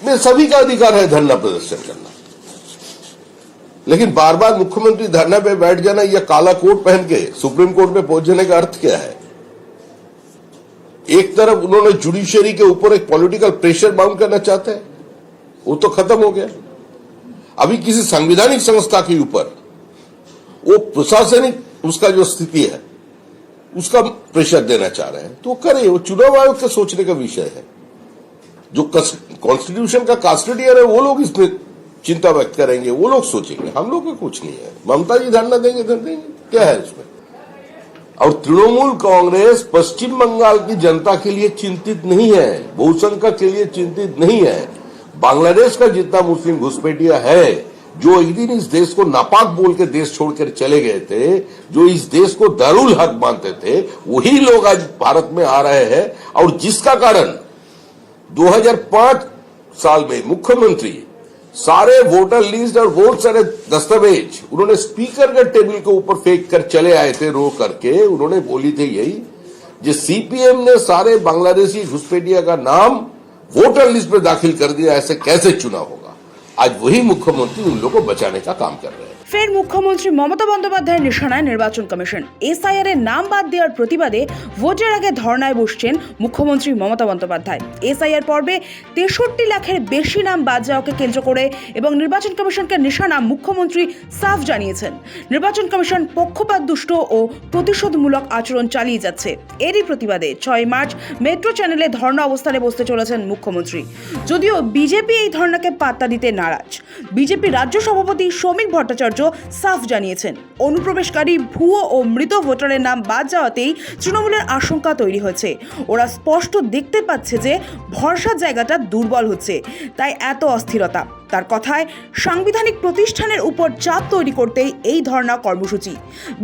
में सभी का अधिकार है धरना प्रदर्शन करना, लेकिन बार बार मुख्यमंत्री धरना पे बैठ जाना या काला कोट पहन के सुप्रीम कोर्ट में पहुंच जाने का अर्थ क्या है? एक तरफ उन्होंने जुडिशरी के ऊपर एक पॉलिटिकल प्रेशर बाउंड करना चाहते हैं, वो तो खत्म हो गया। अभी किसी संवैधानिक संस्था के ऊपर वो प्रशासनिक उसका जो स्थिति है उसका प्रेशर देना चाह रहे हैं, तो करे, वो चुनाव आयोग के सोचने का विषय है। जो कॉन्स्टिट्यूशन का कस्टोडियन है वो लोग इसमें चिंता व्यक्त करेंगे, वो लोग सोचेंगे, हम लोग का कुछ नहीं है। ममता जी धरना देंगे तो देंगे, क्या है इसमें? और तृणमूल कांग्रेस पश्चिम बंगाल की जनता के लिए चिंतित नहीं है, बहुसंख्यक के लिए चिंतित नहीं है। बांग्लादेश का जितना मुस्लिम घुसपैठिया है, जो एक दिन इस देश को नापाक बोल के देश छोड़कर चले गए थे, जो इस देश को दारुल हक मानते थे, वही लोग आज भारत में आ रहे हैं। और जिसका कारण 2005 साल में मुख्यमंत्री सारे वोटर लिस्ट और वोट सारे दस्तावेज उन्होंने स्पीकर के टेबल के ऊपर फेंक कर चले आए थे, रो करके। उन्होंने बोली थी यही, जो सीपीएम ने सारे बांग्लादेशी घुसपैठिया का नाम वोटर लिस्ट में दाखिल कर दिया, ऐसे कैसे चुनाव होगा? आज वही मुख्यमंत्री उन लोगों को बचाने का काम कर रहे हैं। ফের মুখ্যমন্ত্রী মমতা বন্দ্যোপাধ্যায়ের নিশানায় নির্বাচন কমিশন। এসআইআর এর নাম বাদ দেওয়ার প্রতিবাদে ভোটের আগে ধর্নায় বসছেন মুখ্যমন্ত্রী মমতা বন্দ্যোপাধ্যায়। এসআইআর পর্বে 63 লাখের বেশি নাম বাদ যাওয়াকে কেন্দ্র করে এবং নির্বাচন কমিশনকে নিশানা মুখ্যমন্ত্রী সাফ জানিয়েছেন, নির্বাচন কমিশন পক্ষপাতদুষ্ট ও প্রতিশোধমূলক আচরণ চালিয়ে যাচ্ছে। এরই প্রতিবাদে 6 মার্চ মেট্রো চ্যানেলে ধর্ণা অবস্থানে বসতে চলেছেন মুখ্যমন্ত্রী। যদিও বিজেপি এই ধর্নাকে পাত্তা দিতে নারাজ। বিজেপি রাজ্য সভাপতি শ্রমিক ভট্টাচার্য সাফ জানিয়েছেন, অনুপ্রবেশকারী ভুয়ো ও মৃত ভোটারের নাম বাদ যাওয়াতেই তৃণমূলের আশঙ্কা তৈরি হয়েছে। ওরা স্পষ্ট দেখতে পাচ্ছে যে ভরসার জায়গাটা দুর্বল হচ্ছে, তাই এত অস্থিরতা। তার কথায় সাংবিধানিক প্রতিষ্ঠানের উপর চাপ তৈরি করতেই এই ধর্ণা কর্মসূচি।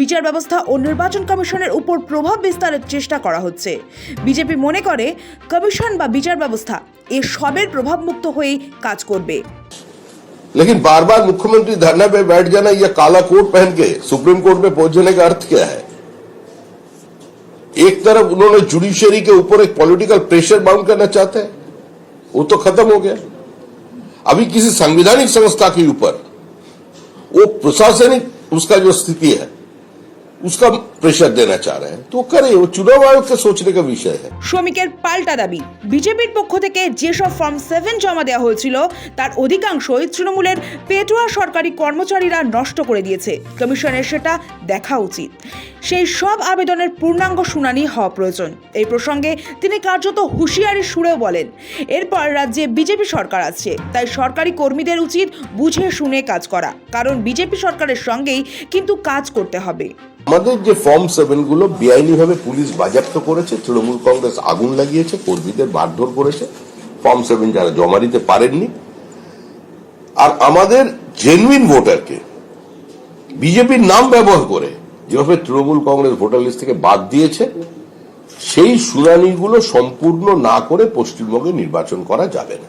বিচার ব্যবস্থা ও নির্বাচন কমিশনের উপর প্রভাব বিস্তারের চেষ্টা করা হচ্ছে। বিজেপি মনে করে কমিশন বা বিচার ব্যবস্থা এ সবের প্রভাবমুক্ত হয়েই কাজ করবে। लेकिन बार बार मुख्यमंत्री धरना पे बैठ जाना या काला कोट पहन के सुप्रीम कोर्ट में पहुंच जाने का अर्थ क्या है? एक तरफ उन्होंने जुडिशरी के ऊपर एक पॉलिटिकल प्रेशर बाउंड करना चाहते हैं, वो तो खत्म हो गया। अभी किसी संवैधानिक संस्था के ऊपर वो प्रशासनिक उसका जो स्थिति है उसका प्रेशर देना चाह रहे हैं, तो करे, वो चुनाव आयोग के सोचने का विषय है। শ্রমিকের পাল্টা দাবি, বিজেপির পক্ষ থেকে যেসব ফর্ম 7 জমা দেওয়া হয়েছিল তার অধিকাংশই তৃণমূলের পেটুয়া সরকারি কর্মচারীরা নষ্ট করে দিয়েছে। কমিশনের সেটা দেখা উচিত। সেই সব আবেদনের পূর্ণাঙ্গ শুনানি হওয়া প্রয়োজন। এই প্রসঙ্গে তিনি কার্যত হুঁশিয়ারি সুরেও বলেন, এরপর রাজ্যে বিজেপি সরকার আছে, তাই সরকারি কর্মীদের উচিত বুঝে শুনে কাজ করা, কারণ বিজেপি সরকারের সঙ্গেই কিন্তু কাজ করতে হবে। আমাদের যে ফর্ম 7 গুলো বেআইনিভাবে পুলিশ বাজেয়াপ্ত করেছে, তৃণমূল কংগ্রেস আগুন লাগিয়েছে, কর্মীদের মারধর করেছে, ফর্ম 7 যারা জমা দিতে পারেননি। আর আমাদের জেনুইন ভোটারকে বিজেপির নাম ব্যবহার করে যেভাবে তৃণমূল কংগ্রেস ভোটার লিস্ট থেকে বাদ দিয়েছে, সেই শুনানিগুলো সম্পূর্ণ না করে পশ্চিমবঙ্গে নির্বাচন করা যাবে না।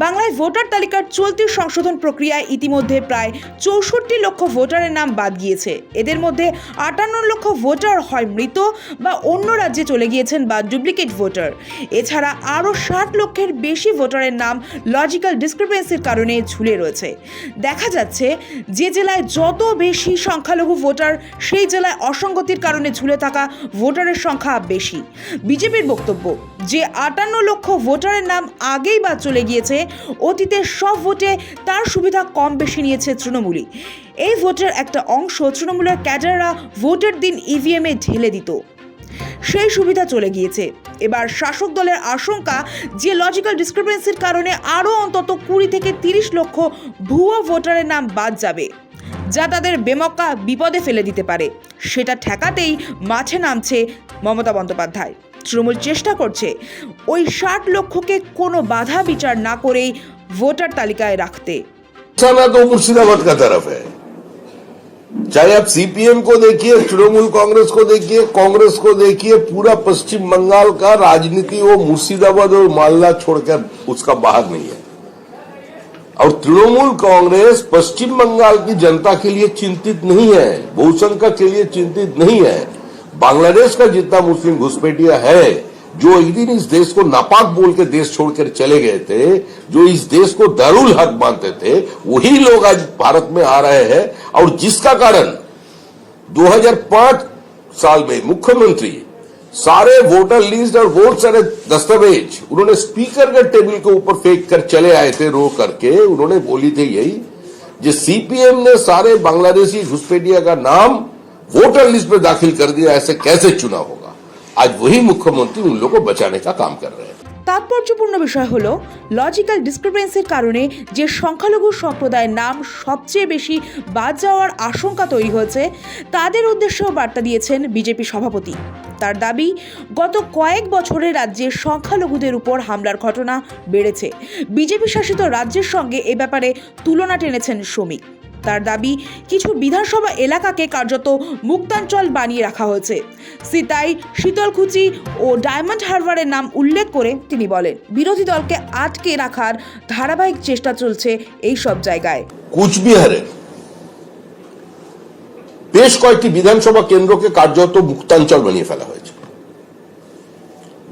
বাংলায় ভোটার তালিকার চলতি সংশোধন প্রক্রিয়ায় ইতিমধ্যে প্রায় 64 লক্ষ ভোটারের নাম বাদ গিয়েছে। এদের মধ্যে 58 লক্ষ ভোটার হয় মৃত বা অন্য রাজ্যে চলে গিয়েছেন বা ডুপ্লিকেট ভোটার। এছাড়া আরও 60 লক্ষের বেশি ভোটারের নাম লজিক্যাল ডিসক্রিপেন্সির কারণে ঝুলে রয়েছে। দেখা যাচ্ছে যে জেলায় যত বেশি সংখ্যালঘু ভোটার, সেই জেলায় অসঙ্গতির কারণে ঝুলে থাকা ভোটারের সংখ্যা বেশি। বিজেপির বক্তব্য যে 58 লক্ষ ভোটারের নাম আগেই বাদ চলে গিয়েছে, অতীতে সব ভোটে তার সুবিধা কম বেশি নিয়েছে তৃণমূলই। এই ভোটের একটা অংশ তৃণমূলের ক্যাডাররা ভোটের দিন ইভিএমে ঢেলে দিত, সেই সুবিধা চলে গিয়েছে। এবার শাসক দলের আশঙ্কা যে লজিক্যাল ডিসক্রিপেন্সির কারণে আরও অন্তত 20 থেকে 30 লক্ষ ভুয়ো ভোটারের নাম বাদ যাবে, যা তাদের বেমক্কা বিপদে ফেলে দিতে পারে। সেটা ঠেকাতেই মাঠে নামছে মমতা বন্দ্যোপাধ্যায়। তৃণমূল চেষ্টা করছে ওই 60 লক্ষকে কোনো বাধা বিচার না করেই ভোটার তালিকায় রাখতে। तो मुर्शिदाबाद का तरफ है, चाहे आप सीपीएम को देखिए, तृणमूल कांग्रेस को देखिए, कांग्रेस को देखिए, पूरा पश्चिम बंगाल का राजनीति वो मुर्शिदाबाद और मालदा छोड़कर उसका बाहर नहीं है। और तृणमूल कांग्रेस पश्चिम बंगाल की जनता के लिए चिंतित नहीं है, बहुसंख्यक के लिए चिंतित नहीं है। बांग्लादेश का जितना मुस्लिम घुसपैठिया है, जो एक दिन इस देश को नापाक बोल के देश छोड़कर चले गए थे, जो इस देश को दारुल हर्ब मानते थे, वही लोग आज भारत में आ रहे हैं। और जिसका कारण 2005 साल में मुख्यमंत्री सारे वोटर लिस्ट और वोट सारे दस्तावेज उन्होंने स्पीकर के टेबल के ऊपर फेंक कर चले आए थे, रो करके। उन्होंने बोली थी यही, जो सीपीएम ने सारे बांग्लादेशी घुसपैठिया का नाम वोटर लिस्ट में दाखिल कर दिया, ऐसे कैसे चुनाव होगा। आज वही मुख्यमंत्री उन लोगों को बचाने का काम कर रहे हैं। তাৎপর্যপূর্ণ বিষয় হলো লজিক্যাল ডিসক্রিপেন্সির কারণে যে সংখ্যালঘু সম্প্রদায়ের নাম সবচেয়ে বেশি বাদ যাওয়ার আশঙ্কা তৈরি হয়েছে, তাদের উদ্দেশ্যেও বার্তা দিয়েছেন বিজেপি সভাপতি। তার দাবি, গত কয়েক বছরে রাজ্যে সংখ্যালঘুদের উপর হামলার ঘটনা বেড়েছে। বিজেপি শাসিত রাজ্যের সঙ্গে এ ব্যাপারে তুলনা টেনেছেন শ্রমিক। তার দাবি, কিছু বিধানসভা এলাকাকে কার্যত মুক্তাঞ্চল বানিয়ে রাখা হয়েছে। সিতাই, শীতলকুচি ও ডায়মন্ড হারবারের নাম উল্লেখ করে তিনি বলেন, বিরোধী দলকে আটকে রাখার ধারাবাহিক চেষ্টা চলছে এই সব জায়গায়। কুচবিহারের বেশ কয়েকটি বিধানসভা কেন্দ্রকে কার্যত মুক্তাঞ্চল বানিয়ে ফেলা হয়েছে।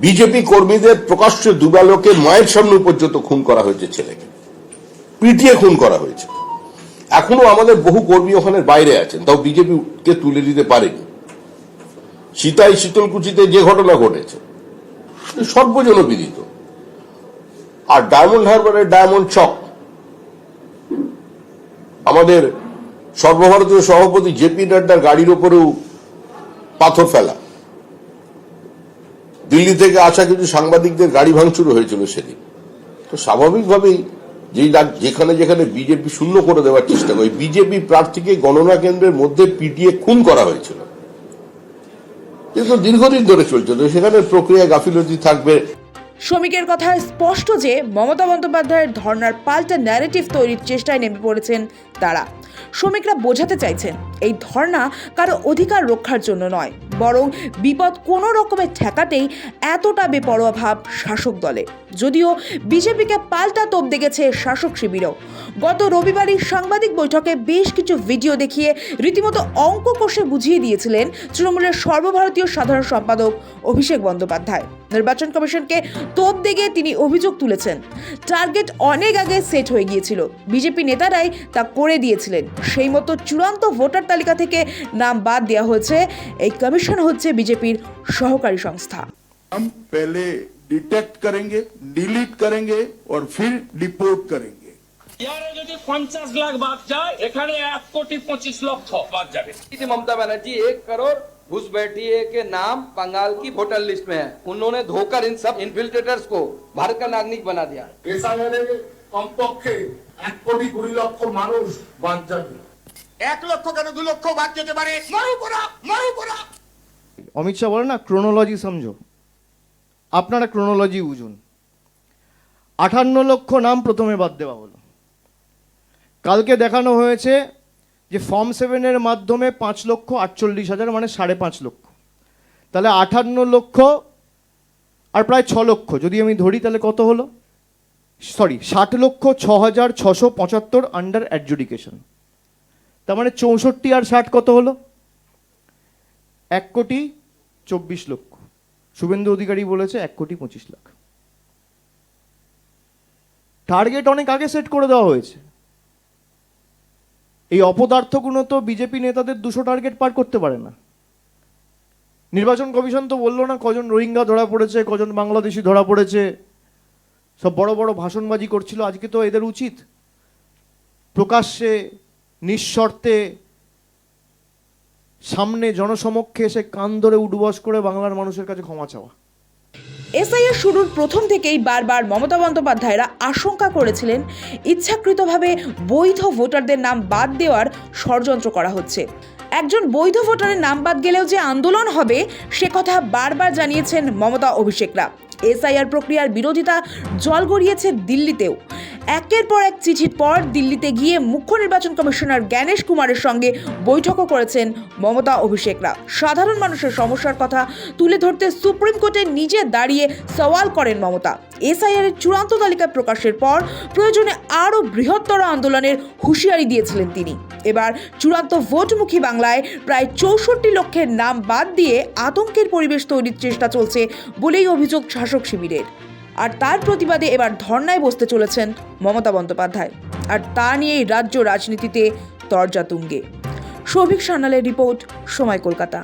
বিজেপি কর্মীদের প্রকাশ্য দুবালোকে মায়ের সামনে পর্যন্ত খুন করা হয়েছে, ছেলেকে পিটিয়ে খুন করা হয়েছে। এখনো আমাদের বহু কর্মী ওখানে বাইরে আছেন, তাও বিজেপি কে তুলে দিতে পারেনি। সীতাই, শীতলকুচিতে যে ঘটনা ঘটেছে সর্বজনবিদিত। আর ডায়মন্ড হারবারের ডায়মন্ড চক, আমাদের সর্বভারতীয় সভাপতি জেপি নাড্ডার গাড়ির উপরেও পাথর ফেলা, দিল্লি থেকে আসা কিছু সাংবাদিকদের গাড়ি ভাঙচুর হয়েছিল সেদিন। তো স্বাভাবিকভাবেই যেখানে যেখানে বিজেপি শূন্য করে দেওয়ার চেষ্টা করে, বিজেপি প্রার্থীকে গণনা কেন্দ্রের মধ্যে পিটিয়ে খুন করা হয়েছিল, কিন্তু দীর্ঘদিন ধরে চলছে, তো সেখানে প্রক্রিয়া গাফিলতি থাকবে। শ্রমিকের কথায় স্পষ্ট যে মমতা বন্দ্যোপাধ্যায়ের ধর্নার পাল্টা ন্যারেটিভ তৈরির চেষ্টায় নেমে পড়েছেন তারা। শ্রমিকরা বোঝাতে চাইছেন এই ধর্না কারো অধিকার রক্ষার জন্য নয়, বরং বিপদ কোনো রকমের ঠেকাতেই এতটা বেপরোয়া ভাব শাসক দলে। যদিও বিজেপিকে পাল্টা তোপ দেখেছে শাসক শিবিরও। গত রবিবারই সাংবাদিক বৈঠকে বেশ কিছু ভিডিও দেখিয়ে রীতিমতো অঙ্ক কষে বুঝিয়ে দিয়েছিলেন তৃণমূলের সর্বভারতীয় সাধারণ সম্পাদক অভিষেক বন্দ্যোপাধ্যায়। নির্বাচন কমিশনকে তোপ দেগে তিনি অভিযোগ তুলেছেন, টার্গেট অনেক আগে সেট হয়ে গিয়েছিল, বিজেপি নেতারাই তা করে দিয়েছিলেন। সেই মতো চূড়ান্ত ভোটার তালিকা থেকে নাম বাদ দেওয়া হয়েছে। এই কমিশন হচ্ছে বিজেপির সহকারী সংস্থা। हम पहले डिटेक्ट करेंगे, डिलीट करेंगे और फिर रिपोर्ट करेंगे। ইয়ারে যদি 50 লাখ বাদ যায়, এখানে 1,25,00,000 বাদ যাবে। ममता बनर्जी 1 करोड़ घुसपैठिए के नाम बंगाल की वोटर लिस्ट में है। उन्होंने धोकर इन सब इन्फिल्ट्रेटर्स को भारत का नागरिक बना दिया। এসআইআরে কমপক্ষে 1,20,00,000 মানুষ বাদ যাবে। 1 লক্ষ কেন 2 লক্ষ বাদ যেতে পারে। মারু পড়া। অমিত শাহ বলে না, ক্রোনোলজি সমঝো, আপনারা ক্রোনোলজি বুঝুন। 58 লক্ষ নাম প্রথমে বাদ দেওয়া হলো। কালকে দেখানো হয়েছে যে ফর্ম 7-এর মাধ্যমে 5,48,000, মানে 5.5 লক্ষ। তাহলে 58 লক্ষ আর প্রায় 6 লক্ষ যদি আমি ধরি, তাহলে কত হলো? 60,06,675 আন্ডার অ্যাডজুডিকেশন। তার মানে 64 আর 60 কত হলো? 1,24,00,000। শুভেন্দু অধিকারী বলেছে 1,25,00,000। টার্গেট অনেক আগে সেট করে দেওয়া হয়েছে। এই অপদার্থগুলো তো বিজেপি নেতাদের 200 টার্গেট পার করতে পারে না। নির্বাচন কমিশন তো বললো না কজন রোহিঙ্গা ধরা পড়েছে, কজন বাংলাদেশি ধরা পড়েছে, সব বড় বড় ভাষণবাজি করছিল। আজকে তো এদের উচিত প্রকাশ্যে নিঃশর্তে সামনে জনসমক্ষে এসে কান ধরে উঠবস করে বাংলার মানুষের কাছে ক্ষমা চাওয়া। এসআইআর শুরুর প্রথম থেকেই বারবার মমতা বন্দ্যোপাধ্যায়রা আশঙ্কা করেছিলেন ইচ্ছাকৃতভাবে বৈধ ভোটারদের নাম বাদ দেওয়ার ষড়যন্ত্র করা হচ্ছে। একজন বৈধ ভোটারের নাম বাদ গেলেও যে আন্দোলন হবে, সে কথা বারবার জানিয়েছেন মমতা অভিষেকরা। এসআইআর প্রক্রিয়ার বিরোধিতা জল গড়িয়েছে দিল্লিতেও। একের পর এক চিঠির পর দিল্লিতে গিয়ে মুখ্য নির্বাচন কমিশনার জ্ঞানেশ কুমারের সঙ্গে বৈঠকও করেছেন মমতা অভিষেকরা। সাধারণ মানুষের সমস্যার কথা তুলে ধরতে সুপ্রিম কোর্টে নিজে দাঁড়িয়ে সওয়াল করেন মমতা। এসআইআর এর চূড়ান্ত তালিকা প্রকাশের পর প্রয়োজনে আরও বৃহত্তর আন্দোলনের হুঁশিয়ারি দিয়েছিলেন তিনি। এবার চূড়ান্ত ভোটমুখী বাংলায় প্রায় 64 লক্ষের নাম বাদ দিয়ে আতঙ্কের পরিবেশ তৈরির চেষ্টা চলছে বলেই অভিযোগ শাসক শিবিরের। আর তার প্রতিবাদে এবার ধর্নায় বসতে চলেছেন মমতা বন্দ্যোপাধ্যায়। আর তা নিয়েই রাজ্য রাজনীতিতে তরজা তুঙ্গে। সৌভিক সান্যালের রিপোর্ট, সময় কলকাতা।